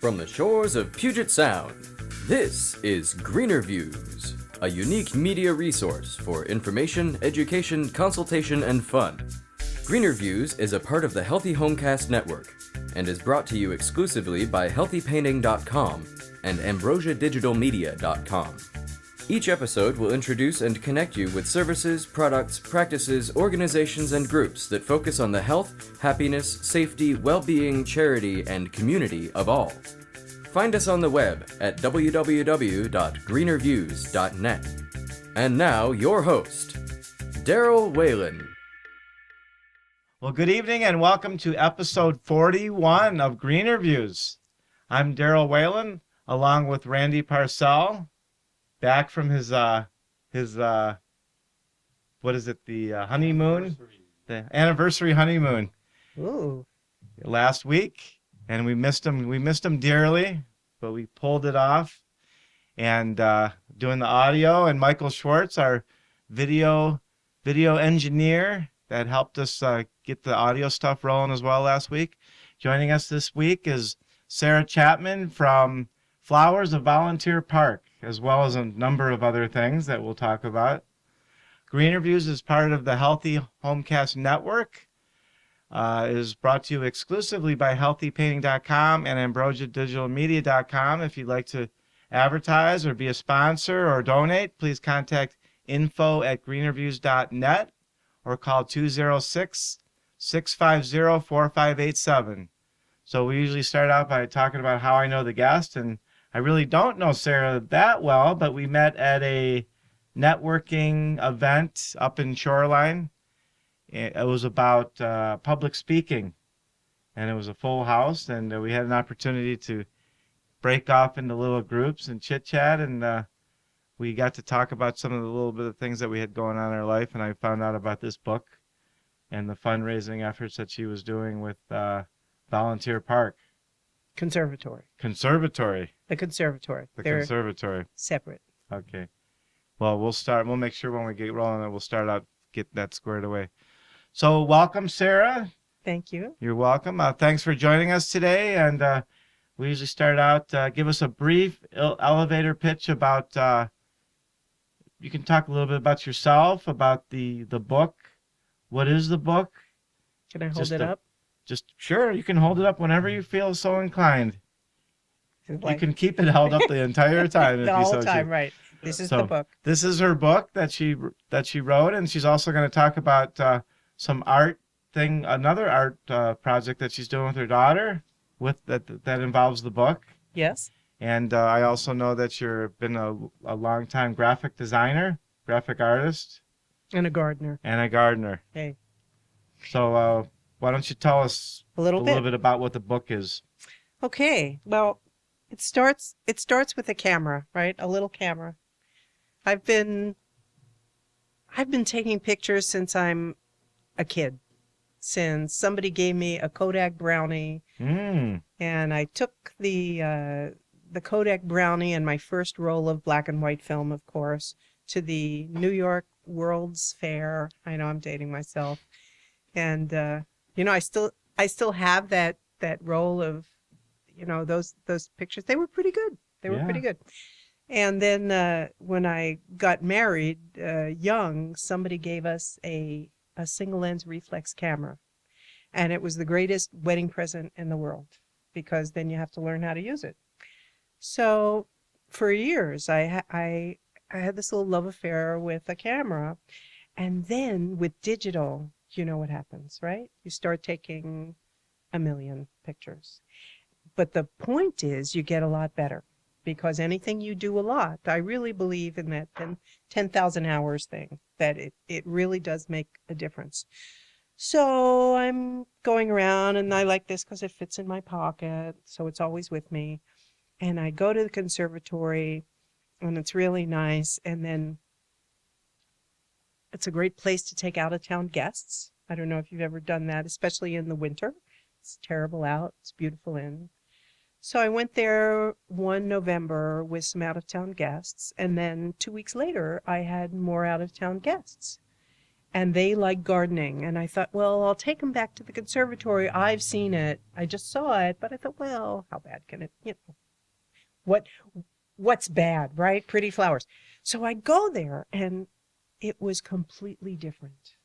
From the shores of Puget Sound, this is GreenerViews, a unique media resource for information, education, consultation, and fun. GreenerViews is a part of the Healthy Homecast network and is brought to you exclusively by HealthyPainting.com and AmbrosiaDigitalMedia.com. Each episode will introduce and connect you with services, products, practices, organizations, and groups that focus on the health, happiness, safety, well-being, charity, and community of all. Find us on the web at www.greenerviews.net. And now, your host, Daryl Whalen. Well, good evening and welcome to episode 41 of GreenerViews. I'm Daryl Whalen, along with Randy Parcel, back from his what is it, the honeymoon? The anniversary honeymoon. Ooh. Last week, and we missed him dearly, but we pulled it off. And doing the audio, and Michael Schwartz, our video engineer, that helped us get the audio stuff rolling as well last week. Joining us this week is Sara Chapman from Flowers of Volunteer Park, as well as a number of other things that we'll talk about. GreenerViews is part of the Healthy Homecast network. Is brought to you exclusively by HealthyPainting.com and AmbrosiaDigitalMedia.com. If you'd like to advertise or be a sponsor or donate, please contact info@greenerviews.net or call 206-650-4587. So we usually start out by talking about how I know the guest, and I really don't know Sara that well, but we met at a networking event up in Shoreline. It was about public speaking, and it was a full house, and we had an opportunity to break off into little groups and chit-chat, and we got to talk about some of the little bit of things that we had going on in our life, and I found out about this book and the fundraising efforts that she was doing with Volunteer Park. Conservatory. The conservatory. They're separate. Okay. Well, we'll make sure when we get rolling that we'll start out, get that squared away. So welcome, Sara. Thank you. You're welcome. Thanks for joining us today. And we usually start out, give us a brief elevator pitch about, you can talk a little bit about yourself, about the book. What is the book? Can I hold it up? Sure, you can hold it up whenever you feel so inclined. You can keep it held up the enther time. The whole time, right. This is the book. This is her book that she wrote, and she's also going to talk about another art project that she's doing with her daughter, that involves the book. Yes. And I also know that you've been a long-time graphic designer, graphic artist. And a gardener. Hey. So why don't you tell us a little bit about what the book is? Okay. Well, it starts with a camera, right? A little camera. I've been taking pictures since I'm a kid. Since somebody gave me a Kodak Brownie, and I took the Kodak Brownie and my first roll of black and white film, of course, to the New York World's Fair. I know I'm dating myself, and I still have that roll of, those pictures. They were pretty good. Pretty good. And then when I got married young, somebody gave us a single lens reflex camera, and it was the greatest wedding present in the world, because then you have to learn how to use it. So for years I had this little love affair with a camera, and then with digital, you know what happens, right? You start taking a million pictures, but the point is you get a lot better, because anything you do a lot, I really believe in that 10,000 hours thing, that it really does make a difference. So I'm going around, and I like this because it fits in my pocket, so it's always with me. And I go to the conservatory, and it's really nice. And then it's a great place to take out-of-town guests. I don't know if you've ever done that, especially in the winter. It's terrible out. It's beautiful in. So I went there one November with some out-of-town guests, and then 2 weeks later, I had more out-of-town guests. and they like gardening. And I thought, well, I'll take them back to the conservatory. I've seen it. I just saw it, but I thought, well, how bad can it, what what's bad, right? Pretty flowers. So I go there, and it was completely different.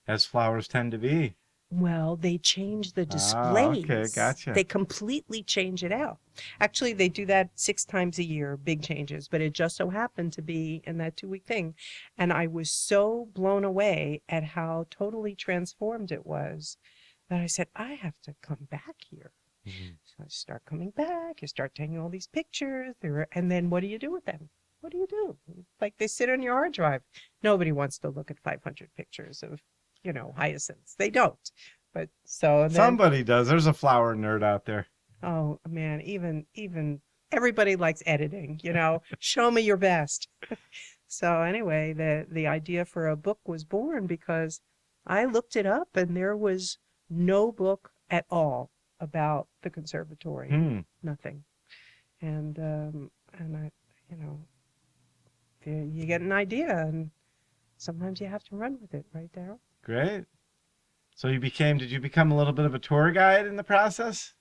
As flowers tend to be. Well, they change the Oh, displays. okay, gotcha. They completely change it out. Actually, they do that 6 times a year, big changes, but it just so happened to be in that 2-week thing. And I was so blown away at how totally transformed it was that I said, I have to come back here. Mhm. So I start coming back, you start taking all these pictures, and then what do you do with them? What do you do? Like, they sit on your hard drive. Nobody wants to look at 500 pictures of, hyacinths. They don't. But so then, Somebody does. There's a flower nerd out there. oh man, even everybody likes editing, show me your best. So anyway, the idea for a book was born because I looked it up and there was no book at all about the conservatory. Nothing. And I, you get an idea, and sometimes you have to run with it, right, Daryl? Great. So did you become a little bit of a tour guide in the process?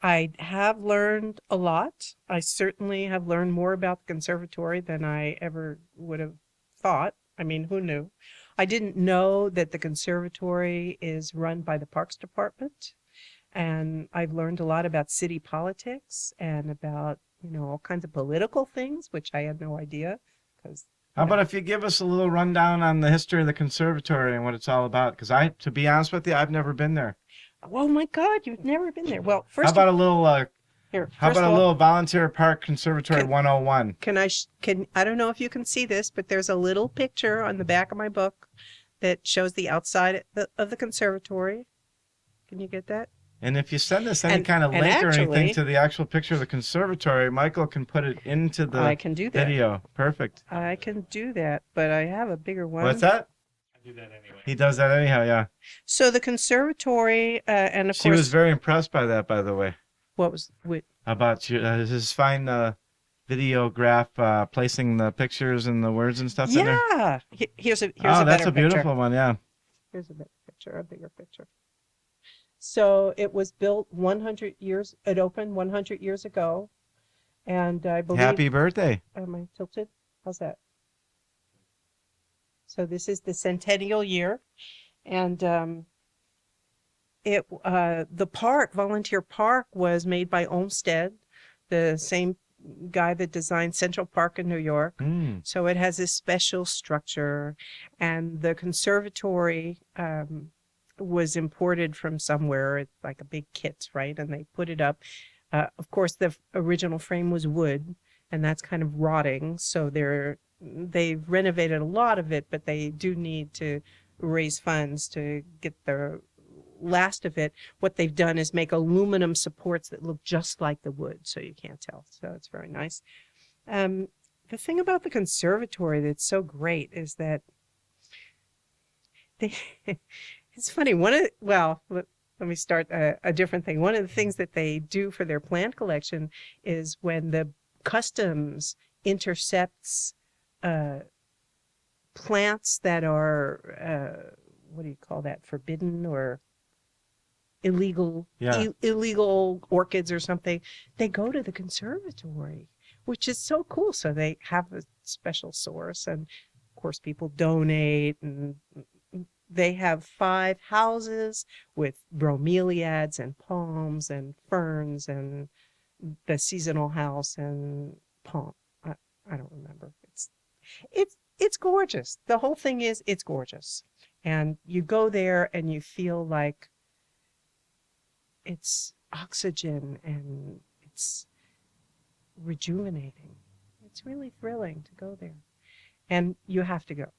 I have learned a lot. I certainly have learned more about the conservatory than I ever would have thought. I mean, who knew? I didn't know that the conservatory is run by the Parks Department. And I've learned a lot about city politics and about, all kinds of political things, which I had no idea. How about if you give us a little rundown on the history of the conservatory and what it's all about? Because to be honest with you, I've never been there. Oh my God, you've never been there. Well, How about a little here, Volunteer Park Conservatory 101? I don't know if you can see this, but there's a little picture on the back of my book that shows the outside of the conservatory. Can you get that? And if you send us any kind of link or anything to the actual picture of the conservatory, Michael can put it into the I can do that. video. Perfect. I can do that, but I have a bigger one. What's that? I do that anyway. He does that anyhow, yeah. So the conservatory, and of She course, was very impressed by that, by the way. what was About his fine videograph placing the pictures and the words and stuff in there. yeah. Here's a Oh, that's better a beautiful picture. one, yeah. Here's a better picture, a bigger picture. So it was built 100 years. It opened 100 years ago, and I believe. Happy birthday. Am I tilted? How's that? So this is the centennial year, and the park, Volunteer Park, was made by Olmsted, the same guy that designed Central Park in New York. So it has this special structure, and the conservatory was imported from somewhere. It's like a big kit, right? And they put it up. Of course, the original frame was wood, and that's kind of rotting. So they've renovated a lot of it, but they do need to raise funds to get the last of it. What they've done is make aluminum supports that look just like the wood, so you can't tell. So it's very nice. The thing about the conservatory that's so great is that it's funny. Let me start a different thing. One of the things that they do for their plant collection is when the customs intercepts plants that are what do you call that? Forbidden or illegal? Yeah. Illegal orchids or something. They go to the conservatory, which is so cool. So they have a special source, and of course people donate, and they have 5 houses with bromeliads and palms and ferns and the seasonal house and palm. I don't remember. It's gorgeous. The whole thing it's gorgeous. And you go there and you feel like it's oxygen and it's rejuvenating. It's really thrilling to go there. And you have to go.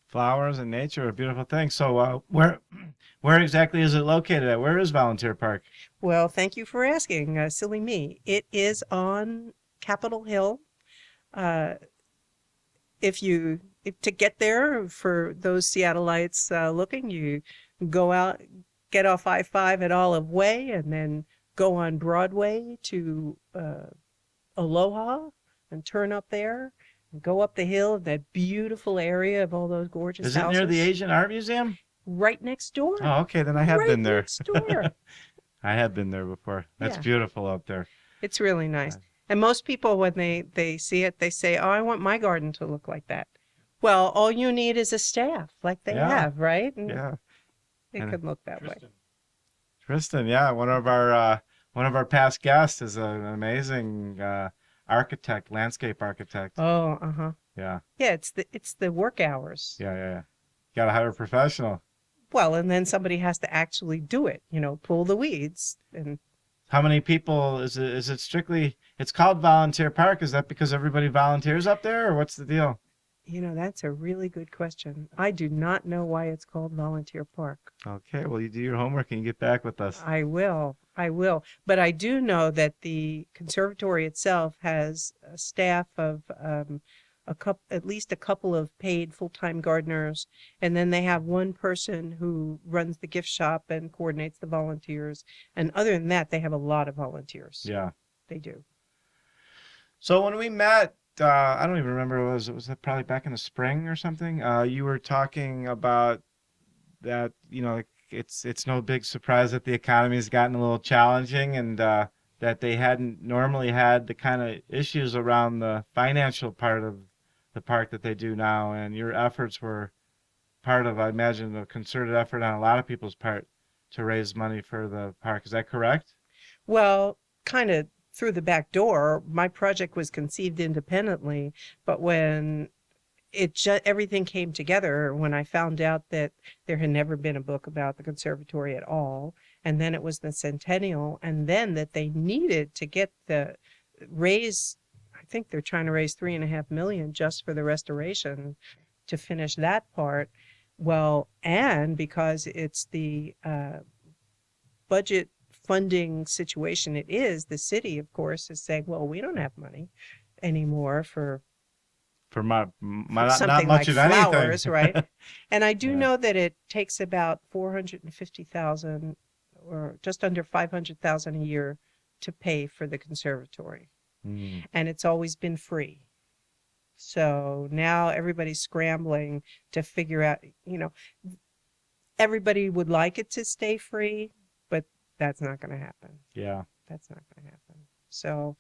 Flowers and nature are a beautiful thing. So where exactly is it located at? Where is Volunteer Park? Well, thank you for asking. Silly me. It is on Capitol Hill. If to get there, for those Seattleites looking, you go out, get off I-5 at Olive Way, and then go on Broadway to Aloha and turn up there. Go up the hill, that beautiful area of all those gorgeous Is it houses. near the Asian Art Museum? Right next door. Oh, okay. Then I have right been there. next door. I have been there before. That's Yeah. beautiful out there. It's really nice. And most people, when they see it, they say, "Oh, I want my garden to look like that." Well, all you need is a staff like they Yeah. have, right? And Yeah. it And can look that way. Tristan, yeah, one of our past guests is an amazing architect, landscape architect. Oh, uh-huh. Yeah. Yeah, it's the work hours. Yeah. You gotta hire a professional. Well, and then somebody has to actually do it, pull the weeds. And How many people is it? Is it strictly? It's called Volunteer Park. Is that because everybody volunteers up there, or what's the deal? that's a really good question. I do not know why it's called Volunteer Park. Okay, well, you do your homework and you get back with us. I will. But I do know that the conservatory itself has a staff of at least a couple of paid full-time gardeners, and then they have one person who runs the gift shop and coordinates the volunteers. And other than that, they have a lot of volunteers. Yeah. They do. So when we met, I don't even remember, was it probably back in the spring or something? You were talking about that, it's no big surprise that the economy has gotten a little challenging, and that they hadn't normally had the kind of issues around the financial part of the park that they do now. And your efforts were part of, I imagine, a concerted effort on a lot of people's part to raise money for the park. Is that correct? Well, kind of through the back door. My project was conceived independently, but when everything came together, when I found out that there had never been a book about the conservatory at all, and then it was the centennial, and then that they needed to get I think they're trying to raise $3.5 million just for the restoration to finish that part. Well, and because it's the budget funding situation it is, the city, of course, is saying, well, we don't have money anymore for not something much like of anything. flowers, right? And I do Yeah. know that it takes about $450,000 or just under $500,000 a year to pay for the conservatory. Mm. And it's always been free. So now everybody's scrambling to figure out, everybody would like it to stay free, but that's not going to happen. Yeah. That's not going to happen. So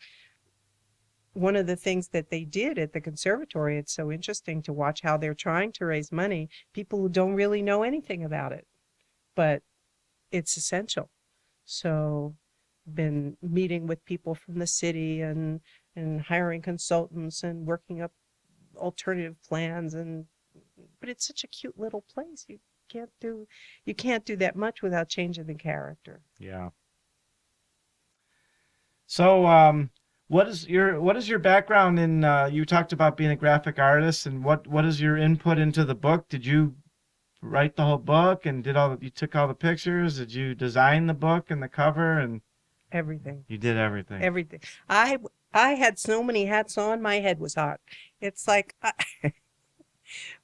one of the things that they did at the conservatory, it's so interesting to watch how they're trying to raise money, people who don't really know anything about it, but it's essential. So been meeting with people from the city and hiring consultants and working up alternative plans, but it's such a cute little place. You can't do that much without changing the character. Yeah. So, what is your background in? You talked about being a graphic artist, and what is your input into the book? Did you write the whole book and you took all the pictures? Did you design the book and the cover and everything? You did everything. Everything. I had so many hats on, my head was hot. It's like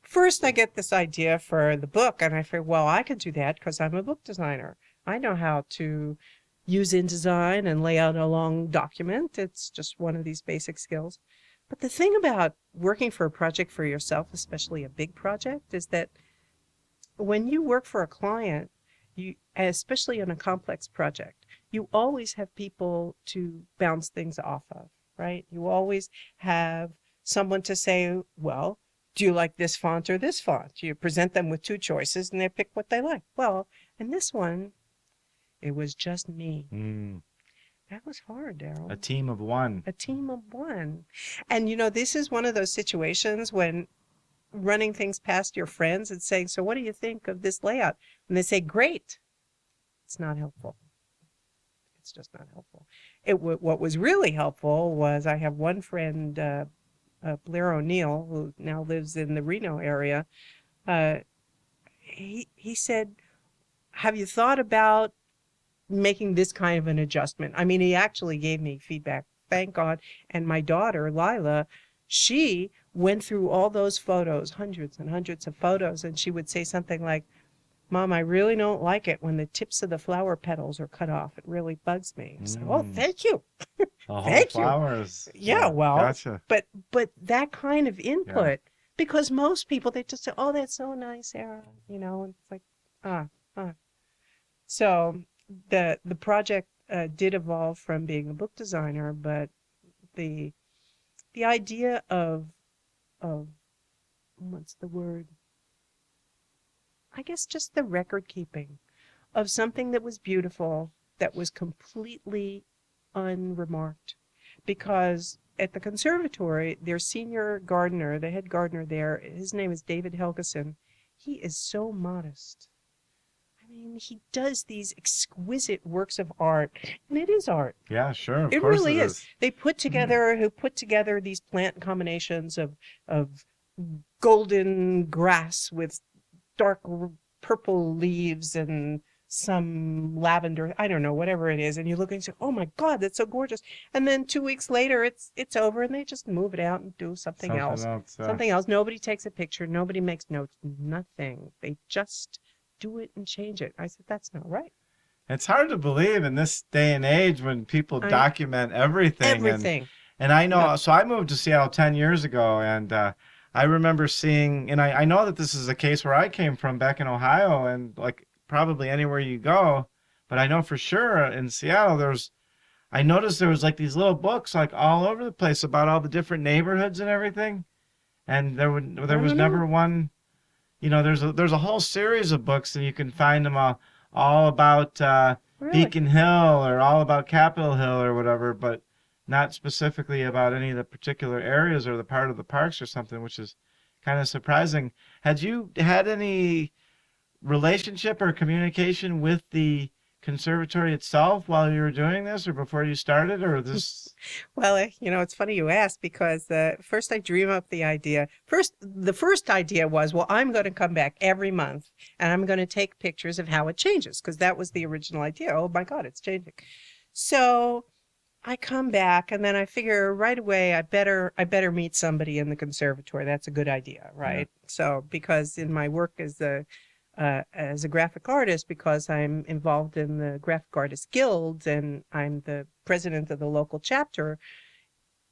first I get this idea for the book, and I figure, well, I could do that because I'm a book designer. I know how to use InDesign and lay out a long document. It's just one of these basic skills. But the thing about working for a project for yourself, especially a big project, is that when you work for a client, especially on a complex project, you always have people to bounce things off of, right? You always have someone to say, well, do you like this font or this font? You present them with two choices and they pick what they like. Well, in this one, it was just me. Mm. That was hard, Daryl. A team of one. A team of one. And this is one of those situations when running things past your friends and saying, so what do you think of this layout? And they say, great. It's not helpful. It's just not helpful. What was really helpful was I have one friend, Blair O'Neill, who now lives in the Reno area. He said, have you thought about making this kind of an adjustment? I mean, he actually gave me feedback, thank God. And my daughter, Lila, she went through all those photos, hundreds and hundreds of photos, and she would say something like, Mom, I really don't like it when the tips of the flower petals are cut off. It really bugs me. I said, oh, thank you. The whole Thank you. flowers. Yeah, well, Gotcha. but that kind of input, because most people, they just say, oh, that's so nice, Sarah, you know, and it's like, So the project did evolve from being a book designer, but the idea of what's the word? I guess just the record keeping of something that was beautiful, that was completely unremarked. Because at the conservatory, their senior gardener, the head gardener there, his name is David Helgeson. He is so modest. I mean, he does these exquisite works of art, and it is art. Yeah, sure. It really is. They put together these plant combinations of golden grass with dark purple leaves and some lavender, I don't know, whatever it is, and you look and say, oh my God, that's so gorgeous. And then 2 weeks later, it's over, and they just move it out and do something else. Something else. Nobody takes a picture. Nobody makes notes. Nothing. They just do it and change it. I said, that's not right. It's hard to believe in this day and age when people document everything. Everything. And I know, so I moved to Seattle 10 years ago, and I remember seeing, and I know that this is a case where I came from back in Ohio, and like probably anywhere you go, but I know for sure in Seattle, I noticed there was like these little books like all over the place about all the different neighborhoods and everything. And there was never one, you know, there's a whole series of books, and you can find them all about Beacon Hill or all about Capitol Hill or whatever, but not specifically about any of the particular areas or the part of the parks or something, which is kind of surprising. Had you had any relationship or communication with the conservatory itself while you were doing this or before you started, or this? Well, you know, it's funny you asked, because first I dream up the idea. The first idea was, well, I'm going to come back every month and I'm going to take pictures of how it changes, because that was the original idea. Oh my God, it's changing. So I come back, and then I figure right away I better meet somebody in the conservatory. That's a good idea, right? Yeah. So because in my work as a graphic artist, because I'm involved in the Graphic Artists Guild and I'm the president of the local chapter,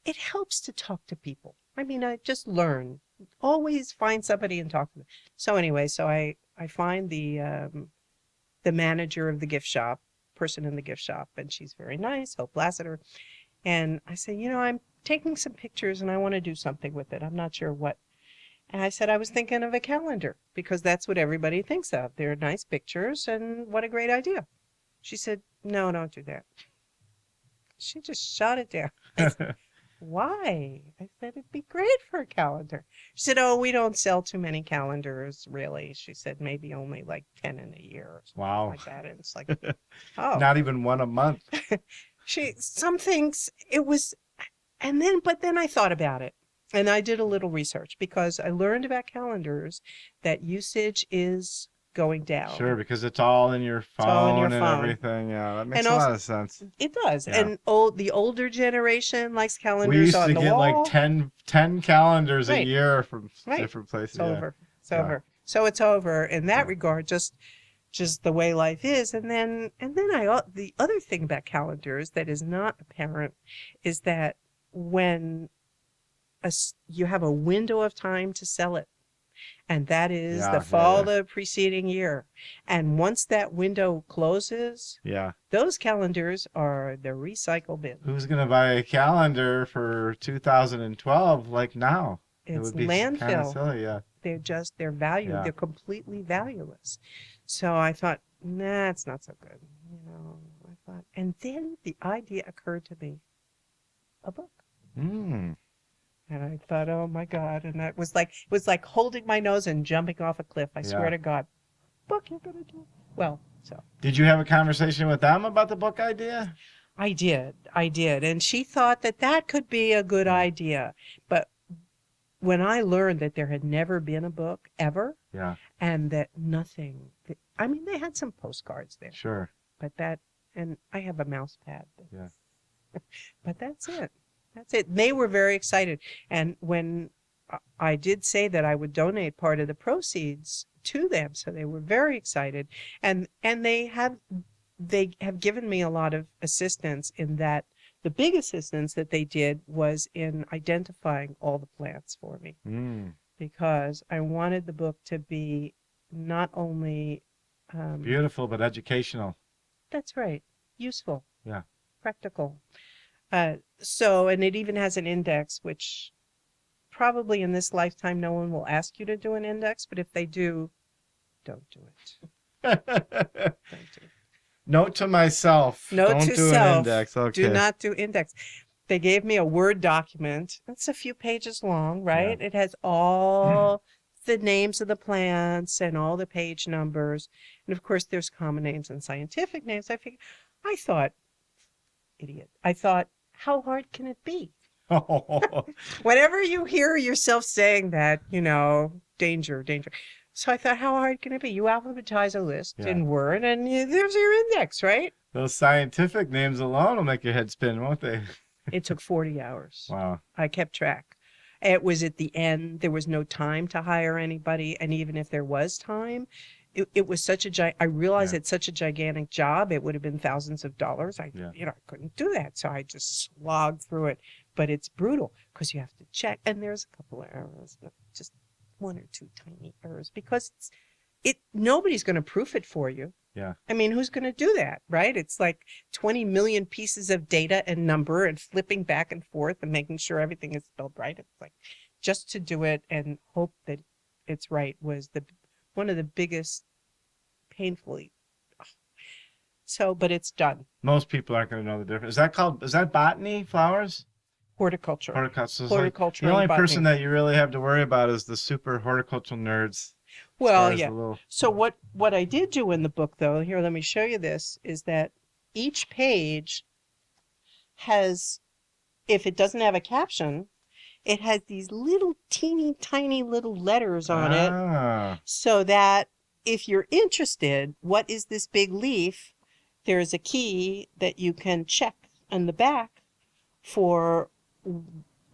it helps to talk to people. I mean, I just learn. Always find somebody and talk to them. So anyway, I find the manager of the gift shop, person in the gift shop, and she's very nice, Hope Lassiter. And I say, you know, I'm taking some pictures and I want to do something with it. I'm not sure what. And I said, I was thinking of a calendar, because that's what everybody thinks of. They're nice pictures, and what a great idea. She said, no, don't do that. She just shot it down. I said, why? I said, it'd be great for a calendar. She said, oh, we don't sell too many calendars, really. She said, maybe only like 10 in a year or something like that. And it's like, oh. Not even one a month. Some things, it was, but then I thought about it. And I did a little research, because I learned about calendars that usage is going down. Sure, because it's all in your phone and everything. Yeah, that makes a lot of sense. It does. Yeah. And the older generation likes calendars on the wall. We used to get like 10 calendars a year from different places. It's over. It's over. So it's over in that regard, just the way life is. And then the other thing about calendars that is not apparent is that when you have a window of time to sell it, and that is the fall of the preceding year. And once that window closes, those calendars are the recycle bin. Who's going to buy a calendar for 2012 like now? It's it would be landfill. Kind of silly, they're valued. They're completely valueless. So I thought, nah, it's not so good. You know, I thought, and then the idea occurred to me, a book. And I thought, oh my God. And it was like holding my nose and jumping off a cliff. I swear to God. Book you're going to do. Well, so. Did you have a conversation with them about the book idea? I did. And she thought that could be a good idea. But when I learned that there had never been a book ever, and that nothing, I mean, they had some postcards there. Sure. But and I have a mouse pad. But that's it. That's it. They were very excited. And when I did say that I would donate part of the proceeds to them, so they were very excited, and they have given me a lot of assistance in that. The big assistance that they did was in identifying all the plants for me, because I wanted the book to be not only beautiful but educational. That's right, useful, Yeah, practical. So, and it even has an index, which probably in this lifetime no one will ask you to do an index, but if they do, don't do it. Don't do it. Note to myself. Note don't to do self, an index. Okay. do not do index. They gave me a Word document. It's a few pages long, right? Yeah. It has all the names of the plants and all the page numbers. And of course, there's common names and scientific names. I thought, how hard can it be? Whenever you hear yourself saying that, danger, danger. So I thought, how hard can it be? You alphabetize a list in Word, and there's your index, right? Those scientific names alone will make your head spin, won't they? It took 40 hours. Wow. I kept track. It was at the end. There was no time to hire anybody, and even if there was time, it was such I realized it's such a gigantic job. It would have been thousands of dollars. I couldn't do that, so I just slogged through it. But it's brutal because you have to check, and there's a couple of errors, just one or two tiny errors, because nobody's going to proof it for you. Yeah. I mean, who's going to do that, right? It's like 20 million pieces of data and number and flipping back and forth and making sure everything is spelled right. It's like just to do it and hope that it's right was one of the biggest, painfully. So, but it's done. Most people aren't going to know the difference. Is that botany, flowers? Horticulture. Horticulture. Horticulture. The only and botany. person that you really have to worry about is the super horticultural nerds. Well, yeah. So what I did do in the book, though, here, let me show you this, is that each page has, if it doesn't have a caption, it has these little teeny tiny little letters on it, so that if you're interested, what is this big leaf? There's a key that you can check on the back for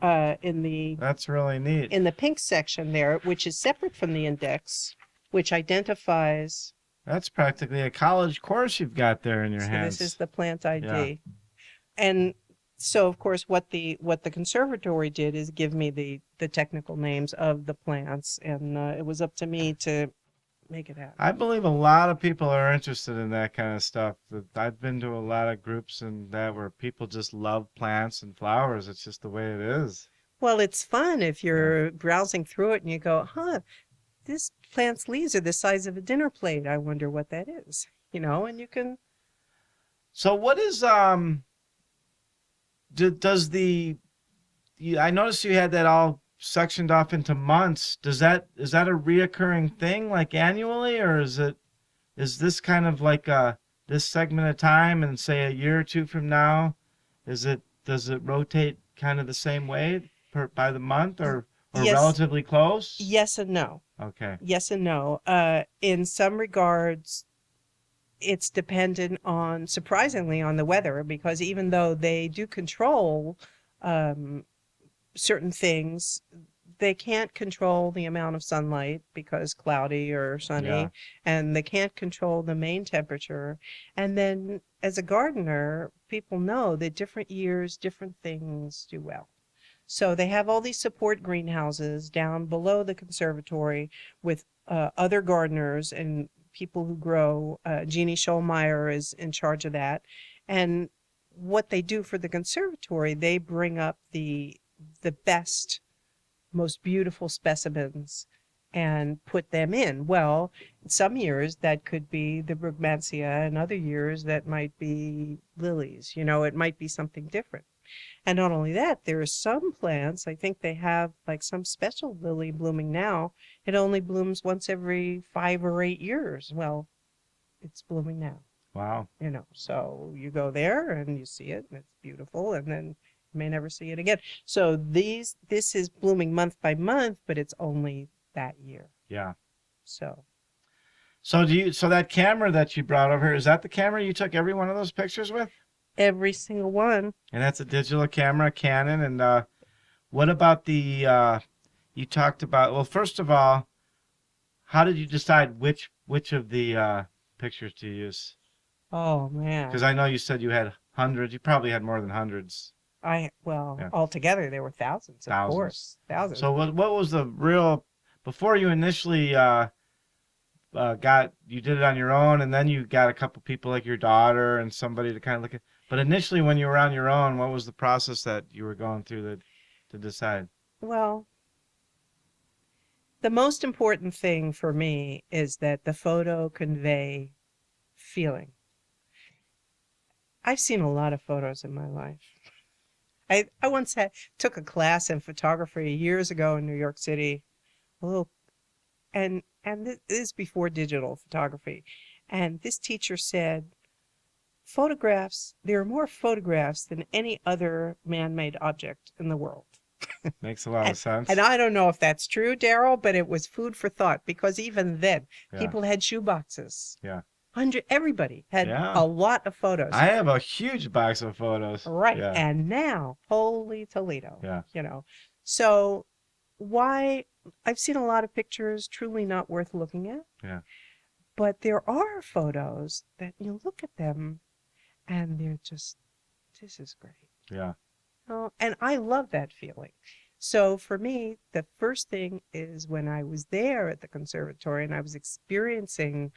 That's really neat. in the pink section there, which is separate from the index, which identifies. That's practically a college course you've got there in your hands. This is the plant ID. Yeah. And so, of course, what the conservatory did is give me the technical names of the plants, and it was up to me to make it happen. I believe a lot of people are interested in that kind of stuff. I've been to a lot of groups and that where people just love plants and flowers. It's just the way it is. Well, it's fun if you're browsing through it and you go, this plant's leaves are the size of a dinner plate. I wonder what that is, and you can. So what is, I noticed you had that all sectioned off into months. Is that a reoccurring thing, like annually, or is this kind of like this segment of time, and say a year or two from now, does it rotate kind of the same way by the month, or Yes. relatively close? Yes and no. Okay. Yes and no. In some regards, it's dependent surprisingly on the weather, because even though they do control certain things, they can't control the amount of sunlight because cloudy or sunny, and they can't control the main temperature. And then as a gardener, people know that different years, different things do well. So they have all these support greenhouses down below the conservatory with other gardeners and people who grow. Jeannie Schollmeyer is in charge of that. And what they do for the conservatory, they bring up the best, most beautiful specimens and put them in. Well, some years that could be the Brugmansia, and other years that might be lilies. It might be something different. And not only that, there are some plants, I think they have like some special lily blooming now. It only blooms once every 5 or 8 years. Well, it's blooming now. Wow. So you go there and you see it and it's beautiful, and then you may never see it again. So this is blooming month by month, but it's only that year. Yeah. So that camera that you brought over here, is that the camera you took every one of those pictures with? every single one. And that's a digital camera, Canon. And what about the you talked about, well, first of all, how did you decide which of the pictures to use? Oh man. Because I know you said you had hundreds. You probably had more than hundreds. Well, altogether there were thousands, of Thousands. course. Thousands. So what was the real, before you initially you did it on your own, and then you got a couple people like your daughter and somebody to kind of look at, but initially when you were on your own, what was the process that you were going through to decide? Well, the most important thing for me is that the photo convey feeling. I've seen a lot of photos in my life. I once took a class in photography years ago in New York City, and this is before digital photography, and this teacher said, there are more photographs than any other man-made object in the world. Makes a lot of sense. And I don't know if that's true, Daryl, but it was food for thought, because even then, people had shoeboxes. Yeah. Everybody had a lot of photos. I have a huge box of photos. Right. Yeah. And now, holy Toledo. Yeah. So why I've seen a lot of pictures truly not worth looking at. Yeah. But there are photos that you look at them and they're just, this is great. Yeah. Oh, and I love that feeling. So for me, the first thing is when I was there at the conservatory and I was experiencing,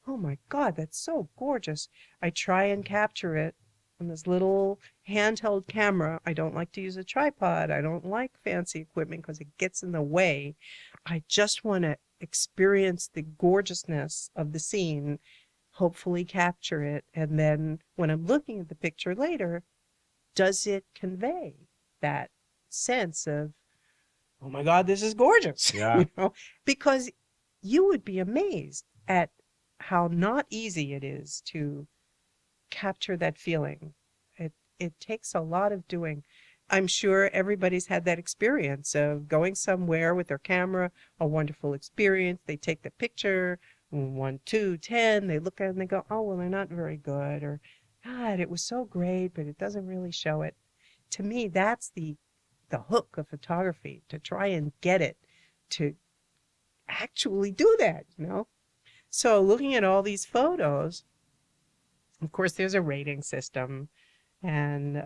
oh my God, that's so gorgeous. I try and capture it on this little handheld camera. I don't like to use a tripod. I don't like fancy equipment because it gets in the way. I just want to experience the gorgeousness of the scene, hopefully capture it. And then when I'm looking at the picture later, does it convey that sense of, oh my God, this is gorgeous? Yeah. Because you would be amazed at how not easy it is to capture that feeling. It takes a lot of doing. I'm sure everybody's had that experience of going somewhere with their camera, a wonderful experience. They take the picture, 1, 2, 10, they look at it and they go, oh, well, they're not very good, or God, it was so great, but it doesn't really show it. To me, that's the hook of photography, to try and get it to actually do that, So looking at all these photos, of course, there's a rating system, and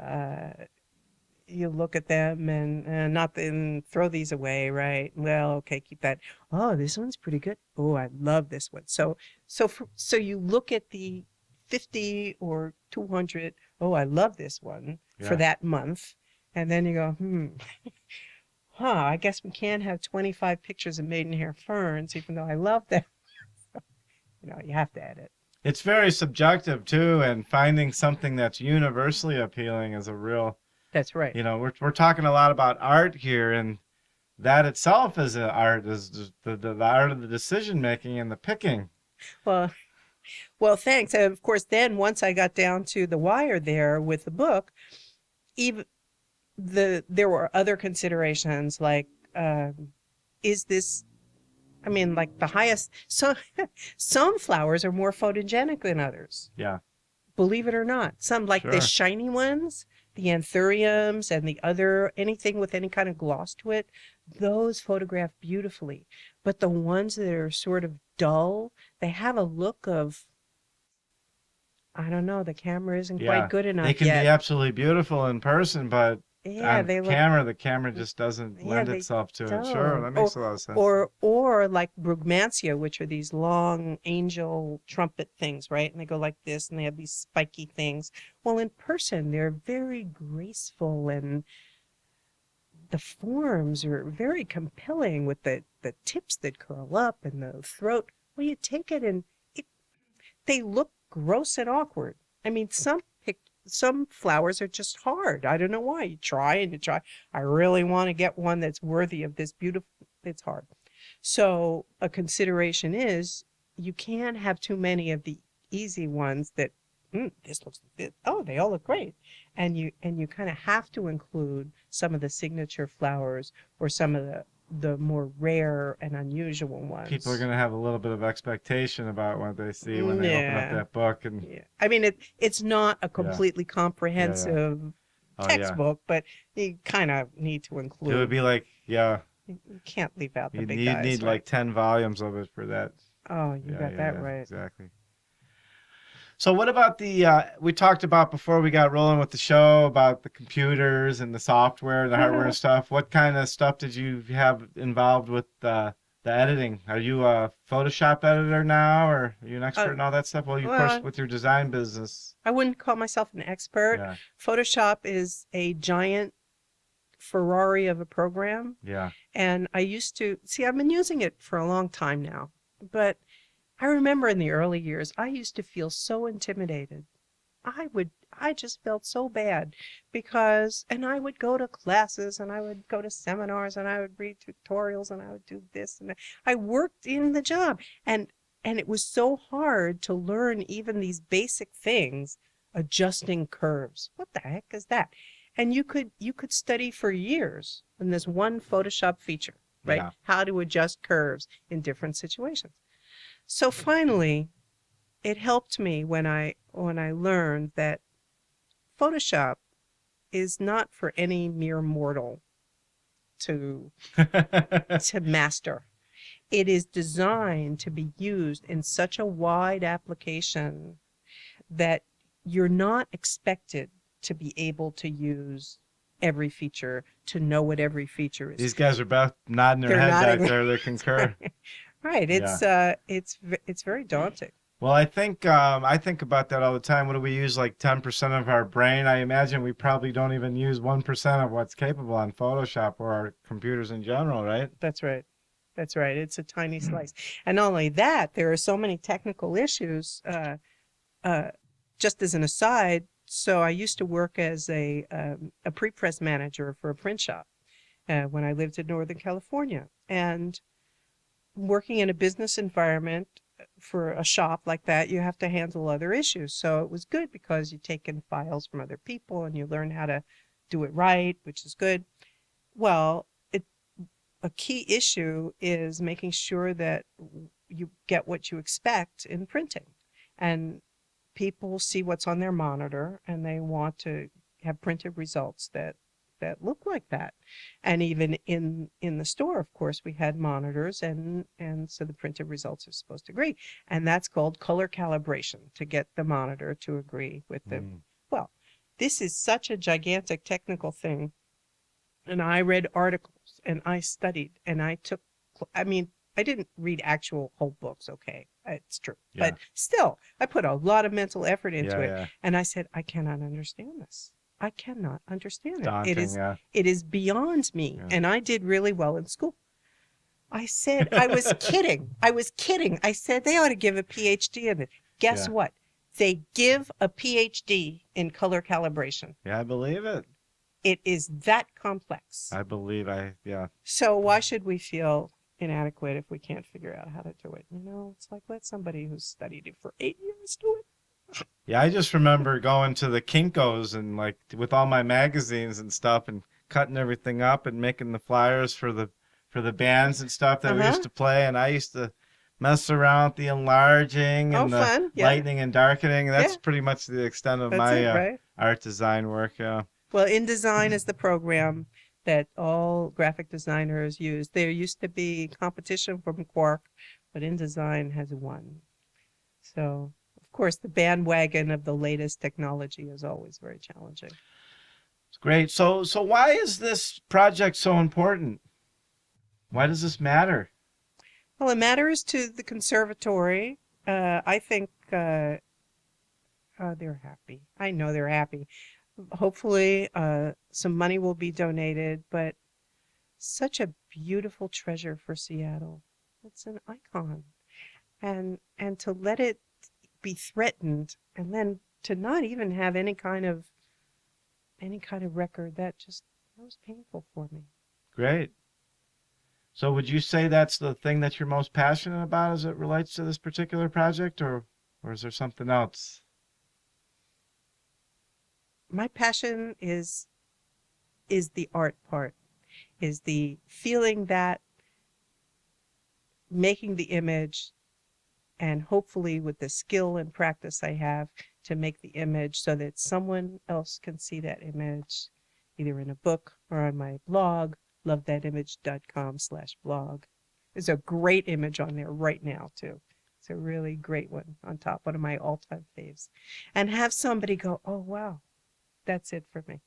you look at them and not then throw these away, right? Well, okay, keep that. Oh, this one's pretty good. Oh, I love this one. So you look at the 50 or 200. Oh, I love this one for that month, and then you go, I guess we can't have 25 pictures of maidenhair ferns, even though I love them. You have to edit. It's very subjective too, and finding something that's universally appealing is a real. That's right. We're talking a lot about art here, and that itself is an art, is the art of the decision making and the picking. Well, thanks. And of course, then once I got down to the wire there with the book, there were other considerations like, is this? I mean, like the highest. So some flowers are more photogenic than others. Yeah. Believe it or not, some like the shiny ones, the anthuriums, and the other anything with any kind of gloss to it, those photograph beautifully. But the ones that are sort of dull, they have a look of, I don't know, the camera isn't quite good enough yet. They can be absolutely beautiful in person, but on the camera just doesn't lend itself to it. Sure, that makes a lot of sense. Or like Brugmansia, which are these long angel trumpet things, right? And they go like this, and they have these spiky things. Well, in person, they're very graceful, and the forms are very compelling with the tips that curl up and the throat. Well, you take it and they look gross and awkward. I mean, some flowers are just hard. I don't know why. You try and you try. I really want to get one that's worthy of this beautiful. It's hard. So a consideration is you can't have too many of the easy ones that this looks. They all look great, and you kind of have to include some of the signature flowers or some of the more rare and unusual ones. People are going to have a little bit of expectation about what they see when they open up that book. And I mean, it's not a completely comprehensive textbook, but you kind of need to include. It would be like, You can't leave out the You big need, guys. need right? like 10 volumes of it for that. Oh, you got that right. Exactly. So what about we talked about before we got rolling with the show about the computers and the software, the hardware and stuff. What kind of stuff did you have involved with the editing? Are you a Photoshop editor now, or are you an expert in all that stuff? Well, you, of course, with your design business. I wouldn't call myself an expert. Yeah. Photoshop is a giant Ferrari of a program. Yeah. And I used to, see, I've been using it for a long time now, but I remember in the early years, I used to feel so intimidated. I just felt so bad because, and I would go to classes and I would go to seminars and I would read tutorials and I would do this and that. I worked in the job and it was so hard to learn even these basic things, adjusting curves. What the heck is that? And you could study for years in this one Photoshop feature, right? Yeah. How to adjust curves in different situations. So finally, it helped me when I learned that Photoshop is not for any mere mortal to master. It is designed to be used in such a wide application that you're not expected to be able to use every feature, to know what every feature is. These guys are both nodding their head back there. They concur. Right. It's very daunting. Well, I think about that all the time. What do we use, like 10% of our brain? I imagine we probably don't even use 1% of what's capable on Photoshop or our computers in general, right? That's right. That's right. It's a tiny slice. And not only that, there are so many technical issues. Just as an aside, so I used to work as a pre-press manager for a print shop when I lived in Northern California. And working in a business environment for a shop like that, you have to handle other issues. So it was good because you take in files from other people and you learn how to do it right, which is good. Well, a key issue is making sure that you get what you expect in printing. And people see what's on their monitor and they want to have printed results that look like that. And even in the store, of course, we had monitors and so the printed results are supposed to agree. And that's called color calibration, to get the monitor to agree with the Well, this is such a gigantic technical thing. And I read articles and I studied and I didn't read actual whole books, okay, it's true. Yeah. But still, I put a lot of mental effort into it. Yeah. And I said, I cannot understand this. I cannot understand it. Daunting, It is beyond me. Yeah. And I did really well in school. I said, I was kidding. I said, they ought to give a PhD in it. Guess what? They give a PhD in color calibration. Yeah, I believe it. It is that complex. I believe So why should we feel inadequate if we can't figure out how to do it? You know, it's like, let somebody who's studied it for 8 years do it. Yeah, I just remember going to the Kinko's and like with all my magazines and stuff and cutting everything up and making the flyers for the bands and stuff that we used to play, and I used to mess around with the enlarging and the lightening and darkening. That's pretty much the extent of my art design work. Yeah. Well, InDesign is the program that all graphic designers use. There used to be competition from Quark, but InDesign has won. So, of course, the bandwagon of the latest technology is always very challenging. It's great. So why is this project so important? Why does this matter? Well, it matters to the conservatory. I think they're happy. I know they're happy. Hopefully, some money will be donated, but such a beautiful treasure for Seattle. It's an icon. And to let it be threatened and then to not even have any kind of record, that was painful for me. Great. So would you say that's the thing that you're most passionate about as it relates to this particular project, or is there something else? My passion is the art part, is the feeling that making the image, and hopefully with the skill and practice I have to make the image so that someone else can see that image either in a book or on my blog, lovethatimage.com/blog. There's a great image on there right now, too. It's a really great one on top, one of my all-time faves. And have somebody go, oh, wow, that's it for me.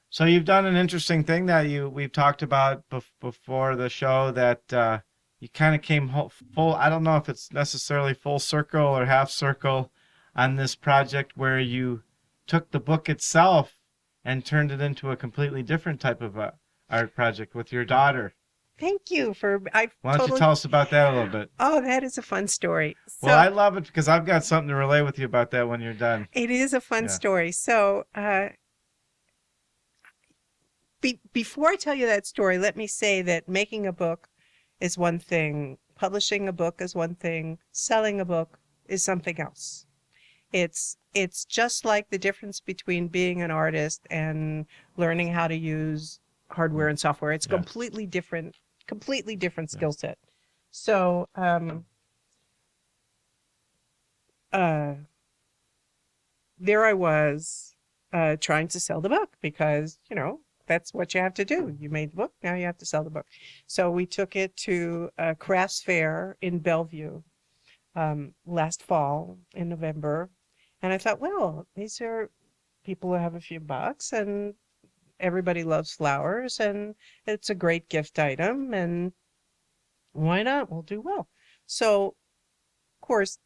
So you've done an interesting thing that we've talked about before the show, that you kind of came full, I don't know if it's necessarily full circle or half circle on this project, where you took the book itself and turned it into a completely different type of art project with your daughter. Thank you for. Why don't you tell us about that a little bit? Oh, that is a fun story. So, well, I love it because I've got something to relay with you about that when you're done. It is a fun story. So, before I tell you that story, let me say that making a book is one thing, publishing a book is one thing, selling a book is something else. It's just like the difference between being an artist and learning how to use hardware and software. It's completely different skill set. So there I was trying to sell the book because, that's what you have to do. You made the book, now you have to sell the book. So we took it to a crafts fair in Bellevue last fall in November. And I thought, well, these are people who have a few bucks and everybody loves flowers and it's a great gift item and why not? We'll do well. So, of course,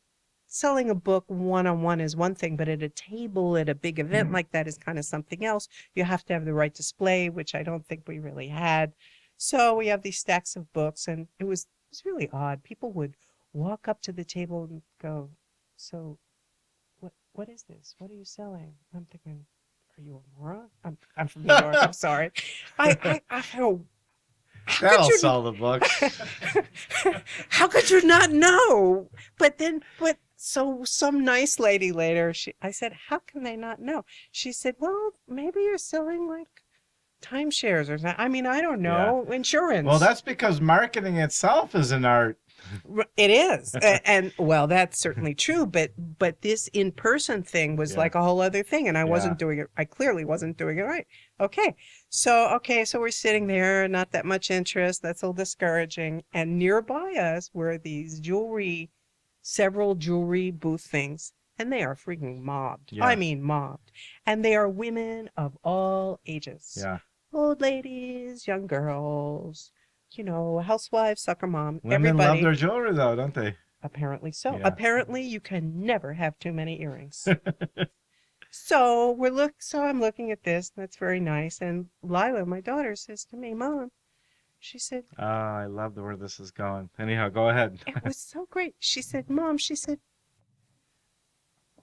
selling a book one-on-one is one thing, but at a table at a big event like that is kind of something else. You have to have the right display, which I don't think we really had. So we have these stacks of books, and it was really odd. People would walk up to the table and go, so what is this? What are you selling? I'm thinking, are you a moron? I'm from New York. I'm sorry. I feel. That'll sell the book. How could you not know? But so some nice lady later, I said, how can they not know? She said, well, maybe you're selling like timeshares or something. I mean, I don't know. Yeah. Insurance. Well, that's because marketing itself is an art. It is. And well, that's certainly true. But this in-person thing was like a whole other thing. And I wasn't doing it. I clearly wasn't doing it right. So we're sitting there, not that much interest. That's a little discouraging. And nearby us were these several jewelry booth things. And they are freaking mobbed. Yeah. I mean, mobbed. And they are women of all ages. Yeah. Old ladies, young girls, housewives, soccer mom, Women everybody. love their jewelry, though, don't they? Apparently so. Yeah. Apparently, you can never have too many earrings. So I'm looking at this. That's very nice. And Lila, my daughter, says to me, Mom, she said, oh, I love where this is going. Anyhow, go ahead. It was so great. She said, Mom,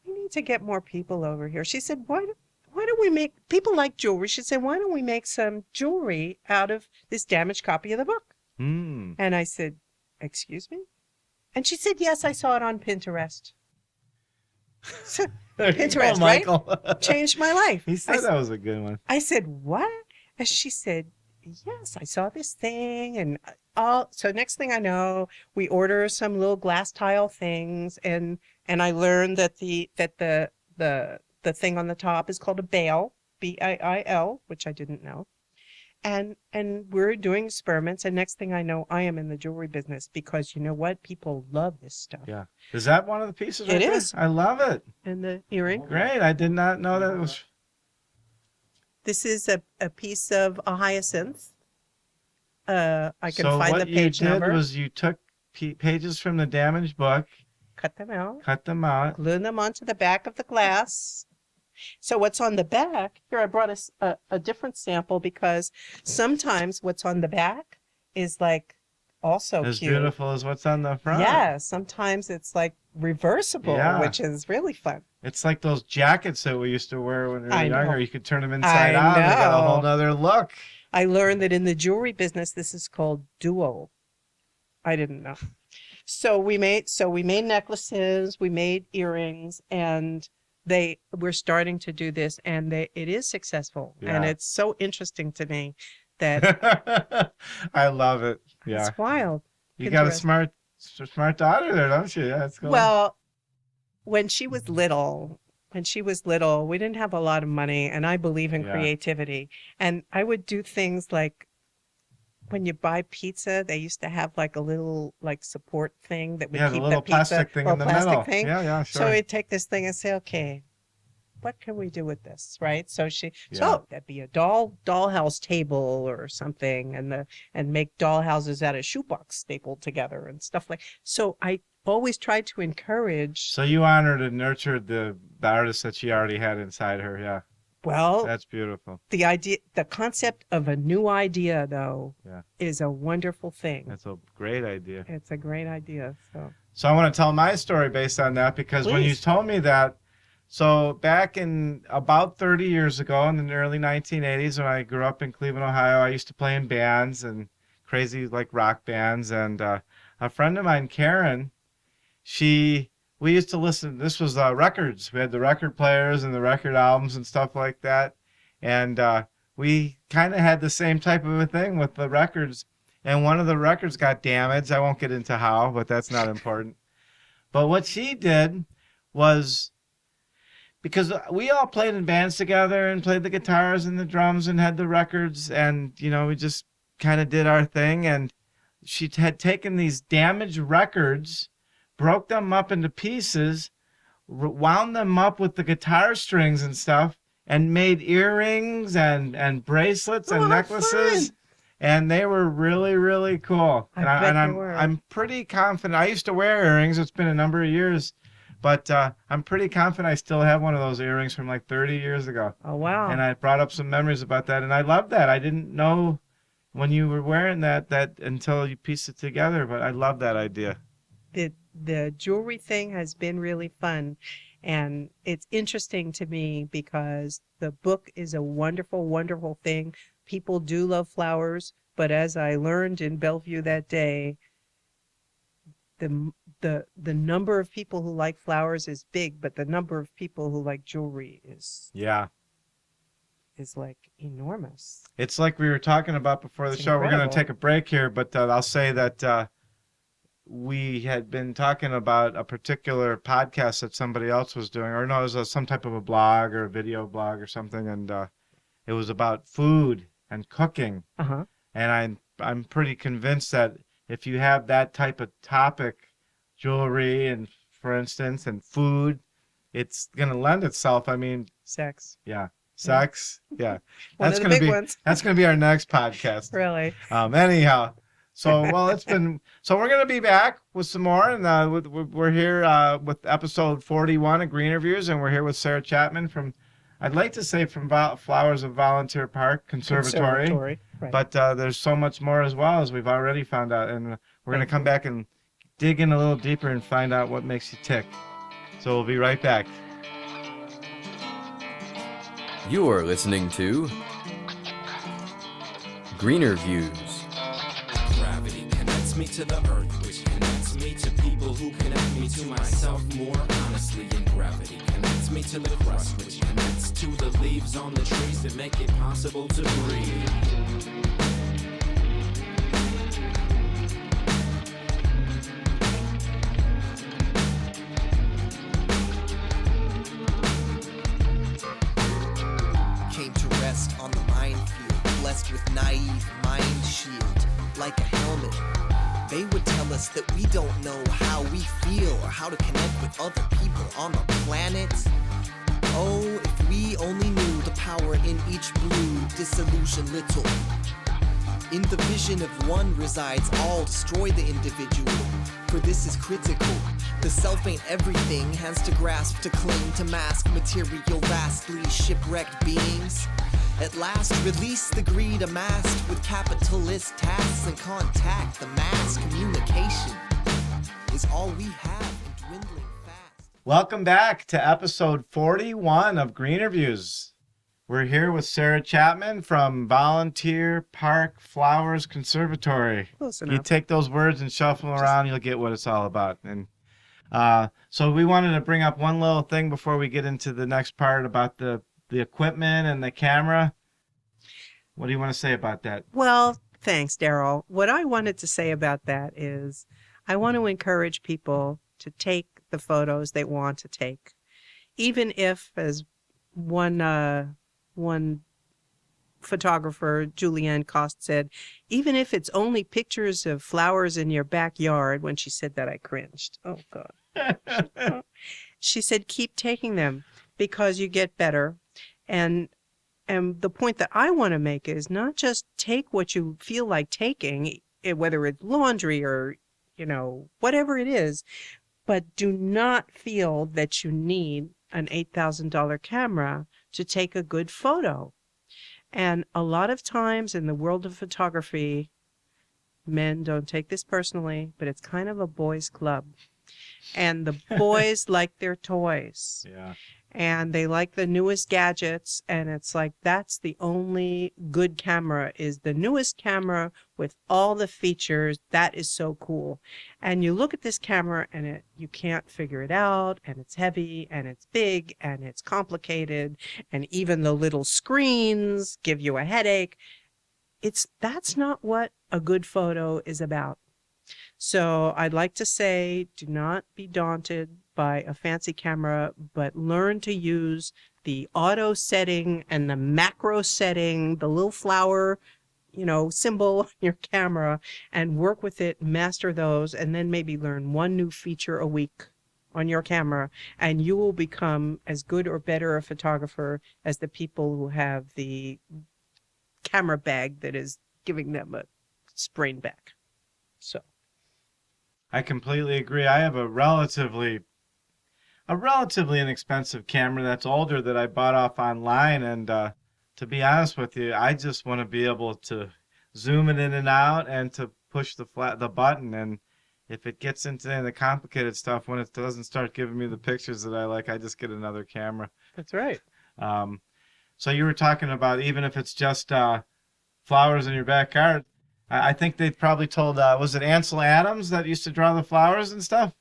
we need to get more people over here. She said, why don't we make, people like jewelry. She said, why don't we make some jewelry out of this damaged copy of the book? Mm. And I said, excuse me? And she said, yes, I saw it on Pinterest. Pinterest, right? Changed my life. He said that was a good one. I said, what? And she said, yes, I saw this thing. And so next thing I know, we order some little glass tile things. And I learned that the thing on the top is called a bail, B-A-I-L, which I didn't know. And we're doing experiments, and next thing I know, I am in the jewelry business because you know what? People love this stuff. Yeah. Is that one of the pieces right there? It is. I love it. And the earring. Great. I did not know that it was. This is a piece of a hyacinth. I can find the page number. So what you did was you took pages from the damaged book. Cut them out. Glue them onto the back of the glass. So what's on the back, here I brought a different sample because sometimes what's on the back is like also as cute. Beautiful as what's on the front. Yeah, sometimes it's like reversible, which is really fun. It's like those jackets that we used to wear when we were younger. You could turn them inside out and get a whole nother look. I learned that in the jewelry business, this is called duo. I didn't know. So we made necklaces, we made earrings, and we're starting to do this, and it is successful. Yeah. And it's so interesting to me that I love it. Yeah. It's wild. You got a smart daughter there, don't you? Yeah, it's cool. Well, when she was little, when she was little, we didn't have a lot of money, and I believe in Yeah. creativity. And I would do things like when you buy pizza, they used to have like a little like support thing that would Yeah, the keep little the pizza, plastic thing in the plastic middle. thing. Yeah, sure. So we'd take this thing and say, okay, what can we do with this, right? So Yeah. so that'd be a dollhouse table or something, and make dollhouses out of shoebox stapled together and stuff like. So I always tried to encourage. So you honored and nurtured the artist that she already had inside her. Yeah, Well, that's beautiful. the concept of a new idea, though, Yeah. is a wonderful thing. That's a great idea. It's a great idea. So I want to tell my story based on that, because when you Please. told me that, so back in about 30 years ago, in the early 1980s, when I grew up in Cleveland, Ohio, I used to play in bands and crazy like rock bands. And a friend of mine, Karen, we used to listen. This was records. We had the record players and the record albums and stuff like that. And we kind of had the same type of a thing with the records. And one of the records got damaged. I won't get into how, but that's not important. But what she did was, because we all played in bands together and played the guitars and the drums and had the records, and we just kind of did our thing. And she had taken these damaged records, broke them up into pieces, wound them up with the guitar strings and stuff, and made earrings and bracelets and how necklaces. fun. And they were really, really cool. I bet they I'm were. I'm pretty confident. I used to wear earrings. It's been a number of years, but I'm pretty confident I still have one of those earrings from like 30 years ago. Oh, wow. And I brought up some memories about that, and I love that. I didn't know when you were wearing that until you pieced it together, but I love that idea. The jewelry thing has been really fun, and it's interesting to me because the book is a wonderful, wonderful thing. People do love flowers, but as I learned in Bellevue that day, the number of people who like flowers is big, but the number of people who like jewelry is like enormous. It's like we were talking about before the It's show. We're going incredible. to take a break here, but I'll say that we had been talking about a particular podcast that somebody else was doing, or no, it was some type of a blog or a video blog or something, and it was about food and cooking. Uh-huh. And I'm pretty convinced that if you have that type of topic, jewelry and, for instance, and food, it's going to lend itself. I mean, Sex. yeah, sex, yeah. One That's of the gonna big be ones. that's going to be our next podcast. Really. Anyhow, so we're going to be back with some more, and we're here with episode 41 of GreenerViews, and we're here with Sara Chapman from, I'd like to say, from Flowers of Volunteer Park Conservatory. Right. But there's so much more as well, as we've already found out, and we're going to come back and dig in a little deeper and find out what makes you tick. So we'll be right back. You are listening to GreenerViews. Gravity connects me to the earth, which connects me to people who connect me to myself more honestly. And gravity connects me to the crust, which connects to the leaves on the trees that make it possible to breathe. Came to rest on the minefield, blessed with naive mind shield, like a helmet. They would tell us that we don't know how we feel or how to connect with other people on the planet. Oh, if we only knew the power in each blue, disillusion little. In the vision of one resides all, destroy the individual, for this is critical. The self ain't everything, has to grasp, to cling, to mask material vastly shipwrecked beings. At last, release the greed amassed with capitalist tasks and contact. The mass communication is all we have and dwindling fast. Welcome back to episode 41 of GreenerViews. We're here with Sara Chapman from Volunteer Park Flowers Conservatory. Close You enough. take those words and shuffle them around, you'll get what it's all about. And so we wanted to bring up one little thing before we get into the next part about the equipment and the camera. What do you want to say about that? Well, thanks, Daryl. What I wanted to say about that is I want to encourage people to take the photos they want to take. even if, as one photographer, Julianne Cost, said, even if it's only pictures of flowers in your backyard. When she said that, I cringed. Oh, God. She said, keep taking them because you get better. And the point that I want to make is not just take what you feel like taking, whether it's laundry or, whatever it is, but do not feel that you need an $8,000 camera to take a good photo. And a lot of times in the world of photography, men don't take this personally, but it's kind of a boys' club. And the boys like their toys. Yeah. And they like the newest gadgets. And it's like, that's the only good camera, is the newest camera with all the features. That is so cool. And you look at this camera and you can't figure it out. And it's heavy and it's big and it's complicated. And even the little screens give you a headache. That's not what a good photo is about. So I'd like to say, do not be daunted by a fancy camera, but learn to use the auto setting and the macro setting, the little flower, symbol on your camera, and work with it, master those, and then maybe learn one new feature a week on your camera, and you will become as good or better a photographer as the people who have the camera bag that is giving them a sprained back. So. I completely agree. I have a relatively inexpensive camera that's older that I bought off online, and to be honest with you, I just want to be able to zoom it in and out and to push the button. And if it gets into the complicated stuff, when it doesn't start giving me the pictures that I like, I just get another camera. That's right. So you were talking about, even if it's just flowers in your backyard, I think they probably told, was it Ansel Adams that used to draw the flowers and stuff?